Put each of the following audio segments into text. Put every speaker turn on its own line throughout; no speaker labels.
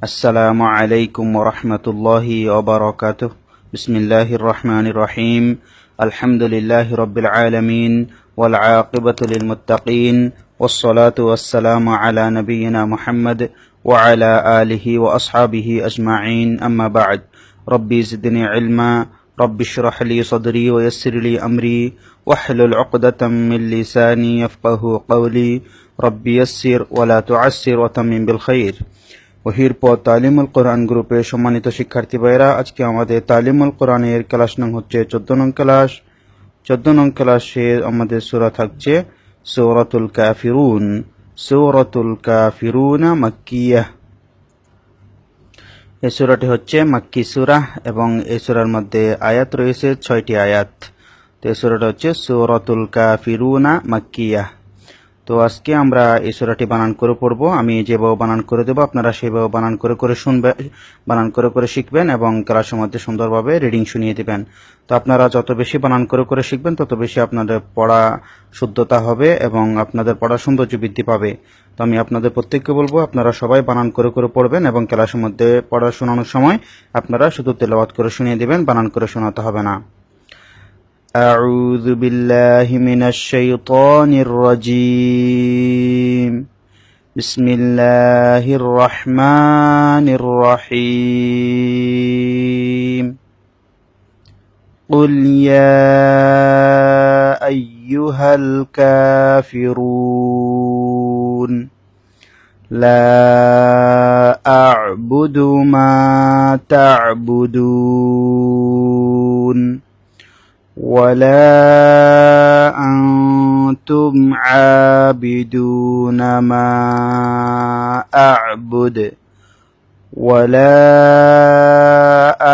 আসসালামু আলাইকুম ওয়া রাহমাতুল্লাহি ওয়া বারাকাতুহু। বিসমিল্লাহির রহমানির রহিম। আলহামদুলিল্লাহি রাব্বিল আলামিন ওয়াল আকিবাতু লিল মুত্তাকিন ওয়াস সালাতু ওয়াস সালামু আলা নাবিয়িনা মুহাম্মদ ওয়া আলা আলিহি ওয়া আসহাবিহি আজমাইন। আম্মা বা'দ। রব্বি জিদনি ইলমা রব্বি ইশরাহ লি সাদরি ওয়া ইয়াসসির লি আমরি ওয়াহলুল উকদাতাম মিন লিসানি ইয়াফকাহু কওলি। রব্বি ইয়াসসির ওয়া লা তু'আসসির ওয়া তাম্মিম বিল খাইর। ওহির পর তালিমুল কোরআন গ্রুপের সম্মানিত শিক্ষার্থী ভাইরা, আজকে আমাদের তালিমুল কোরআনের ক্লাস নং হচ্ছে 14 নং ক্লাস। 14 নং ক্লাসে আমাদের সূরা থাকছে সূরাতুল কাফিরুন। সূরাতুল কাফিরুন মাক্কিয়াহ। এই সূরাটি হচ্ছে মাক্কি সূরা এবং এই সূরার মধ্যে আয়াত রয়েছে 6টি আয়াত। তো এই সূরাটা হচ্ছে সূরাতুল কাফিরুন মাক্কিয়াহ। তো আজকে আমরা এই সূরাটি বানান করে পড়ব। আমি যেভাবে বানান করে দেব আপনারা সেভাবে বানান করে করে শুনবেন, বানান করে করে শিখবেন এবং ক্লাসের মধ্যে সুন্দরভাবে রিডিং শুনিয়ে দিবেন। তো আপনারা যত বেশি বানান করে করে শিখবেন তত বেশি আপনাদের পড়া শুদ্ধতা হবে এবং আপনাদের পড়ার সৌন্দর্য বৃদ্ধি পাবে। তো আমি আপনাদের প্রত্যেককে বলবো আপনারা সবাই বানান করে করে পড়বেন এবং ক্লাসের মধ্যে পড়া শোনানোর সময় আপনারা শুধু তেলাওয়াত করে শুনিয়ে দিবেন, বানান করে শোনাতে হবে না। أعوذ بالله من الشيطان الرجيم. بسم الله الرحمن الرحيم. قل يا أيها الكافرون لا أعبد ما تعبدون ولا أنتم عابدون ما أعبد ولا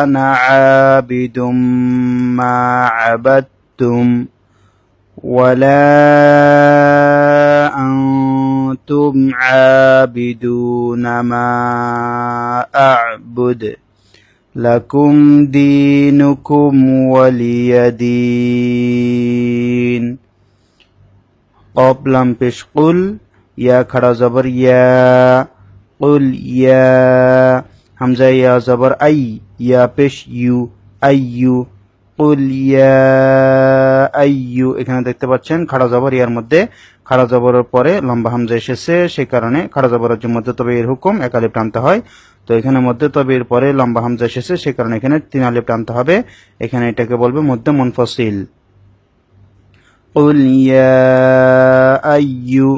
أنا عابد ما عبدتم ولا أنتم عابدون ما أعبد لكم دينكم ولي دين. قاف لام پیش قل، یا کھڑا زبر یا، قل یا، حمزہ یا زبر ای، یا پیش ইউ, আইয়ু, قل یا আইয়ু। এখানে দেখতে পাচ্ছেন খাড়া জবর ইয়ার মধ্যে খাড়া জবরের পরে লম্বা হামজা এসেছে, সেই কারণে খাড়া জবরের মধ্যে তবে এর হুকুম এক আলিফ টানতে হয়। তো এখানে মধ্যে তবে এর পরে লম্বা হামজা এসেছে, সেই কারণে এখানে 3 আলিফ টানতে হবে। এখানে এটাকে বলবে মধ্যে মুনফাসিল। قل يا আইয়ু,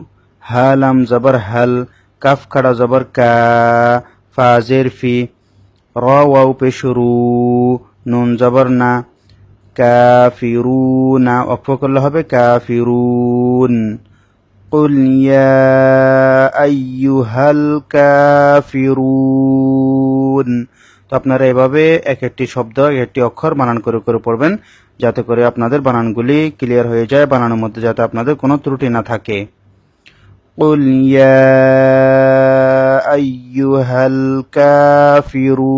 হা লাম জবর হাল, কাফ খাড়া জবর কা, ফা জের ফি, র ওয়াও পেশ রু, নুন জবর না, কাফিরুনা ওয়াকফ করলে হবে কাফিরুন। قل يا أيها الكافرون. তো আপনারা এভাবে এক একটি শব্দ এক একটি অক্ষর বানান করে করে পড়বেন, যাতে করে আপনাদের বানানগুলি ক্লিয়ার হয়ে যায়, বানানোর মধ্যে যাতে আপনাদের কোনো ত্রুটি না থাকে। قل يا أيها الكافرون.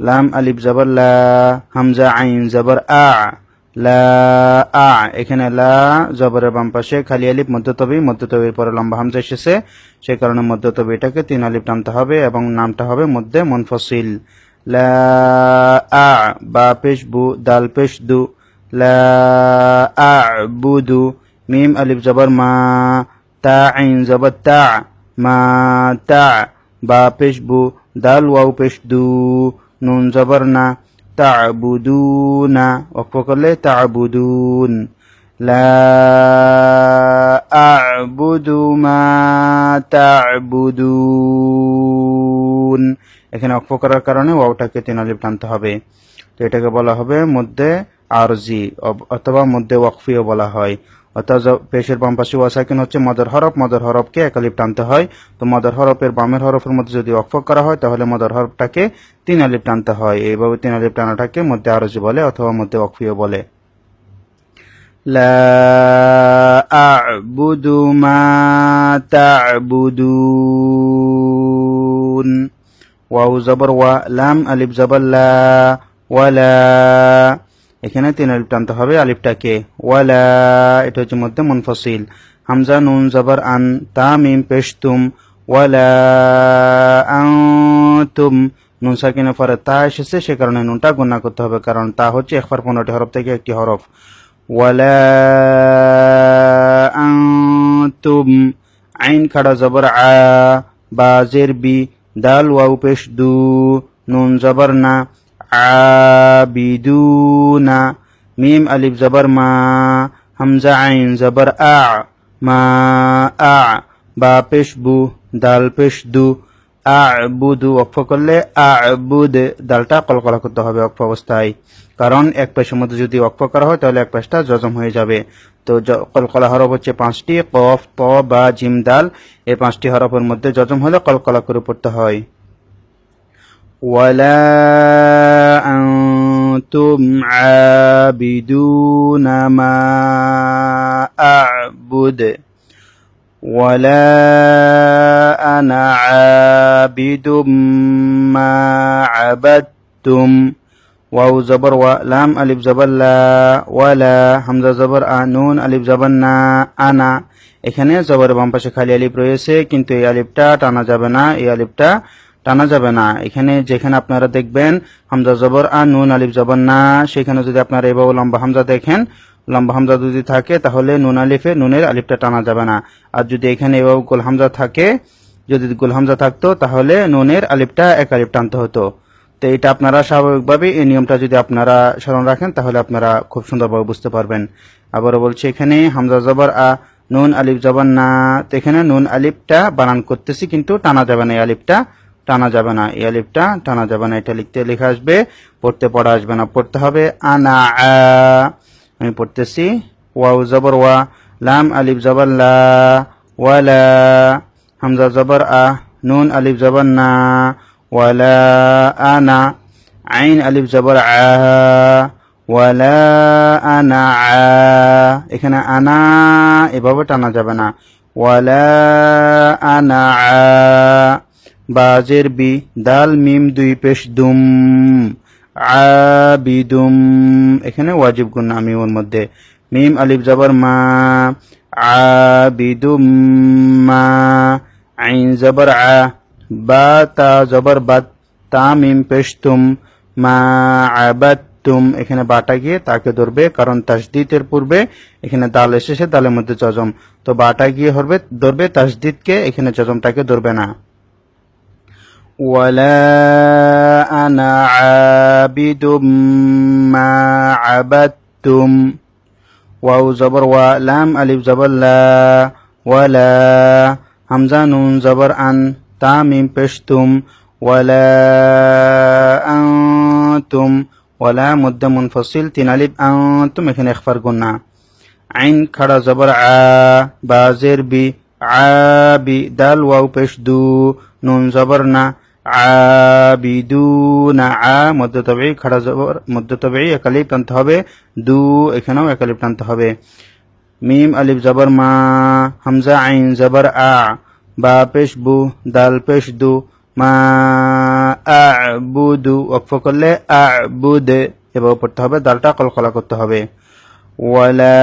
লাম আলিফ জবর লা, হামজা আইন জবর আ, লা আ। এখানে লা জবরের বাম পাশে খালি আলিফ মধ্যতবির পরে লম্বা হামজা এসেছে, সেই কারণে মধ্যতবি এটাকে 3 আলিফ টানতে হবে এবং নামটা হবে মধ্যে মুনফাসিল। লা আ, বা পেশ বু, দাল পেশ দু, লা আ'বুদু, মিম আলিফ জবর মা, তা আইন জবর তা, মা তা, বা পেশ বু, দাল ওয়াও পেশ দু, নুন জবর না, তা'বুদুনা ওয়াকফ করলে তা'বুদুন। লা আ'বুদু মা তা'বুদুন। এখানে ওয়াকফ করার কারণে ওয়াওটাকে 3 আলিফ টানতে হবে। তো এটাকে বলা হবে মধ্যে আরজি অথবা মধ্যে ওয়াকফিও বলা হয়। অর্থাৎ পেশের বাম পাশে ওয়াসাকিন হচ্ছে মদর হরফ, মদর হরফকে এক আলিফ টানতে হয়। তো মদর হরফের বামের হরফের মধ্যে যদি ওয়াকফ করা হয় তাহলে মদর হরফটাকে 3 আলিফ টানতে হয়। এইভাবে 3 আলিফ টানাটাকে মধ্যে আরজি বলে অথবা মধ্যে ওয়াকফিও বলে। লা আ'বুদু মা তা'বুদুন। ওয়াও জবর ওয়া, লাম আলিফ জবর লা, ওয়ালা। এখানে 3 আলিফ টানতে হবে আলিফটাকে, ওয়ালা। এটা হচ্ছে মধ্যে মুনফাসিল। হামজা নুন জবর আন, তা মিম পেশ তুম, ওয়ালা আনতুম নুন সাকিনের পরে তা এসেছে, সে কারণে নুনটা গুণা করতে হবে, কারণ তা হচ্ছে ইখফার 15টি হরফ থেকে একটি হরফ। ওয়ালা আনতুম আইন খাড়া জবর আ, বা জের বি, দাল ওয়াও পেশ দু, নুন জবর না, আবিদুনা, মিম আলিফ জবর মা, হামজা আইন জবর আ, মা আ, বা পেশ বু, দাল পেশ দু, আবুদু ওয়াকফ করলে আবুদ, দালটা কলকলা করতে হবে ওয়াকফ অবস্থায়, কারণ এক পেশের মধ্যে যদি ওয়াকফ করা হয় তাহলে এক পেশটা জজম হয়ে যাবে। তো কলকলা হরফ হচ্ছে 5টি, কফ, ত, বা, জিম, দাল। এই 5টি হরফের মধ্যে জজম হলে কলকলা করে পড়তে হয়। ওয়ালা আনতুম আবিদুনা মা আ'বুদ ওয়ালা আনা আবিদুম মা আবাদতুম। ওয়াও জবর ওয়া, লাম আলিফ জবর লা, ওয়ালা, হামজা জবর আ, নুন আলিফ জবর না, আনা। এখানে জবরের বাম পাশে খালি আলিফ রয়েছে, কিন্তু এই আলিফটা টানা যাবে না, এই আলিফটা টানা যাবে না। এখানে যেখানে আপনারা দেখবেন হামজা জবর আ, নুন আলিফ জবর না, সেখানে যদি আপনারা এভাবে লম্বা হামজা দেখেন, লম্বা হামজা যদি থাকে তাহলে নুন আলিফে নুনের আলিফটা টানা যাবে না। আর যদি এখানে এভাবে গোল হামজা থাকে, যদি গোল হামজা থাকতো তাহলে নুনের আলিফটা এক আলিফ টানতে হতো। তো এটা আপনারা স্বাভাবিকভাবে এই নিয়মটা যদি আপনারা স্মরণ রাখেন তাহলে আপনারা খুব সুন্দরভাবে বুঝতে পারবেন। আবারও বলছি, এখানে হামজা জবর আ, নুন আলিফ জবর না, তো এখানে নুন আলিফটা বানান করতেছি কিন্তু টানা যাবে না, এই আলিফটা টানা যাবে না, এই আলিফটা টানা যাবে না। এটা লিখতে লেখা আসবে, পড়তে পড়া আসবে না, পড়তে হবে আনা আ। আমি পড়তেছি, ওয়াও জবর ওয়া, লাম আলিফ জবর লা, ওয়ালা, হামজা জবর আ, নুন আলিফ জবর না, ওয়ালা আনা, আইন আলিফ জবর আ, ওয়ালা আনা আ। এখানে আনা এভাবে টানা যাবে না, ওয়ালা আনা আ, বাজের বি, দাল মিম দুই পেশ দুম, আবিদুম। এখানে ওয়াজিব গুণ আমি ওর মধ্যে, মিম আলিফ জবর মা, আবিদুম মা, আইন জবর আ, বা তা জবর বাত, তা মিম পেশ তুম, মা আবাদতুম। এখানে বাটা গিয়ে তাকে ধরবে, কারণ তাসদিদের পূর্বে এখানে দাল এসেছে, দালের মধ্যে জজম, তো বাটা গিয়ে ধরবে তাসদিদকে, এখানে জজমটাকে ধরবে না। ওয়ালা আনা আবিদুম মা আবাদতুম। ওয়াও জবর ওয়া, লাম আলিফ জবর লা, ওয়ালা, হামজা নুন জবর আন, তা মিম পেশ তুম, ওয়ালা আনতুম, ওয়ালা মধ্যে মুনফসিল 3 আলিফ, আনতুম এখানে ইখফার গুন্না। আইন খাড়া জবর আ, বা জের বি, আবি, দাল ওয়াও পেশ দু, নুন জবর না, আবিদুনা, আ মধ্য তবেই খাড়া জবর, মধ্য তবেই এক আলিফ টানতে হবে, দু এখানেও এক আলিফ টানতে হবে। মিম আলিফ জবর মা, হামজা আইন জবর আ, বা পেশ বু, দাল পেশ দু, মা আ'বুদু ওয়াকফ করলে আ'বুদ, এভাবে পড়তে হবে, দালটা কলকলা করতে হবে। ওয়ালা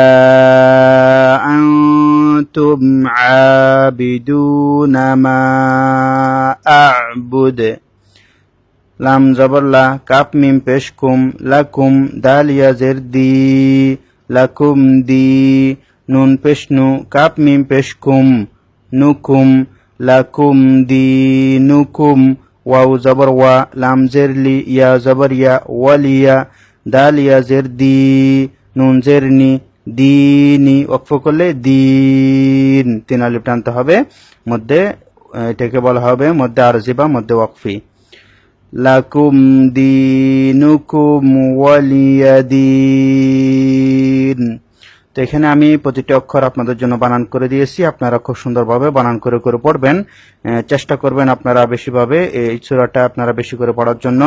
আনতুম আবিদুনা মা আ'বুদ। লাম জবর লা, কাপ মিম পেশ কুম, লাকুম, দাল ইয়া জের দি, লাকুম দি, নুন পেশ নু, কাপ মিম পেশ কুম, নুকুম, লাকুম দিনুকুম। ওয়াও জবর ওয়া, লাম জের লি, ইয়া জবর ইয়া, ওয়ালিয়া, দাল ইয়া জের দি, নুন জের নি, দিনি ওয়াকফ করলে দিন, 3 আলিফ টানতে হবে মধ্যে, এটাকে বলা হবে মধ্যে আরজি বা মধ্যে ওয়াকফি। লাকুম দিনুকুম ওয়ালিয়া দিন। তো এখানে আমি প্রতিটি অক্ষর আপনাদের জন্য বানান করে দিয়েছি, আপনারা খুব সুন্দরভাবে বানান করে করে পড়বেন, চেষ্টা করবেন আপনারা বেশিভাবে এই সূরাটা আপনারা বেশি করে পড়ার জন্য,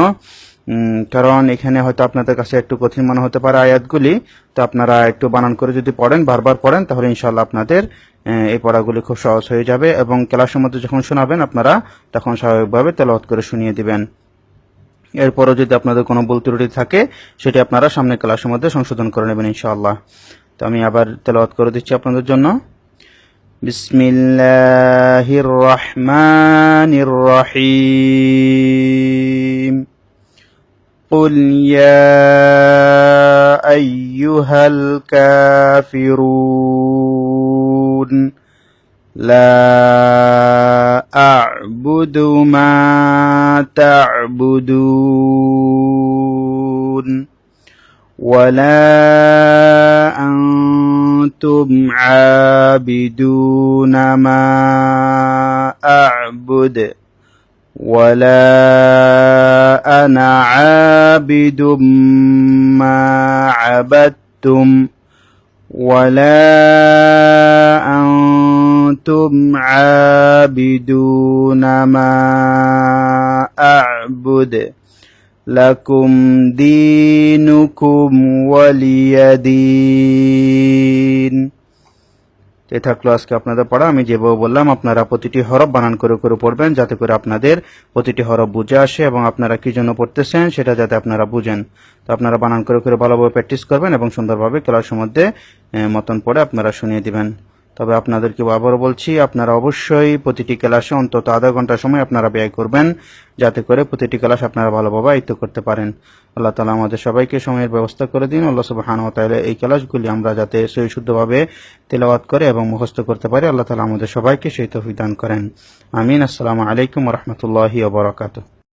কারণ এখানে হয়তো আপনাদের কাছে একটু কঠিন মনে হতে পারে আয়াতগুলি, তো আপনারা একটু বানান করে যদি পড়েন, বারবার পড়েন, তাহলে ইনশাআল্লাহ আপনাদের এই পড়াগুলি খুব সহজ হয়ে যাবে, এবং ক্লাসের মধ্যে যখন শোনাবেন আপনারা তখন স্বাভাবিকভাবে তেলাওয়াত করে শুনিয়ে দিবেন। এরপরও যদি আপনাদের কোনো ভুল ত্রুটি থাকে সেটি আপনারা সামনে ক্লাসের মধ্যে সংশোধন করে নেবেন ইনশাআল্লাহ। তো আমি আবার তেলাওয়াত করে দিচ্ছি আপনাদের জন্য। بسم الله الرحمن الرحيم قل يا أيها الكافرون لا أعبد ما تعبدون ولا أنتم عابدون ما أعبد ولا أنا عابد ما عبدتم ولا أنتم عابدون ما أعبد لكم دينكم ولي دين। এই থাকলো আজকে আপনাদের পড়া। আমি যেভাবে বললাম আপনারা প্রতিটি হরফ বানান করে করে পড়বেন, যাতে করে আপনাদের প্রতিটি হরফ বুঝে আসে এবং আপনারা কি জন্য পড়তেছেন সেটা যাতে আপনারা বুঝেন। তো আপনারা বানান করে করে ভালোভাবে প্র্যাকটিস করবেন এবং সুন্দরভাবে ক্লাসের মধ্যে মতন পড়ে আপনারা শুনিয়ে দিবেন। তবে আপনাদেরকে আবারও বলছি, আপনারা অবশ্যই প্রতিটি ক্লাসে অন্তত আধা ঘন্টা সময় আপনারা ব্যয় করবেন, যাতে করে প্রতিটি ক্লাস আপনারা ভালোভাবে আয়ত্ত করতে পারেন। আল্লাহ তাআলা আমাদের সবাইকে সময়ের ব্যবস্থা করে দিন। আল্লাহ সুবহানাহু ওয়া তাআলা এই ক্লাসগুলি আমরা যাতে সহিষ্ণুভাবে তেলাওয়াত করে এবং মুখস্থ করতে পারি, আল্লাহ তাআলা আমাদের সবাইকে সেই তৌফিক দান করেন। আমিন। আসসালামু আলাইকুম ওয়া রাহমাতুল্লাহি ওয়া বারাকাতুহু।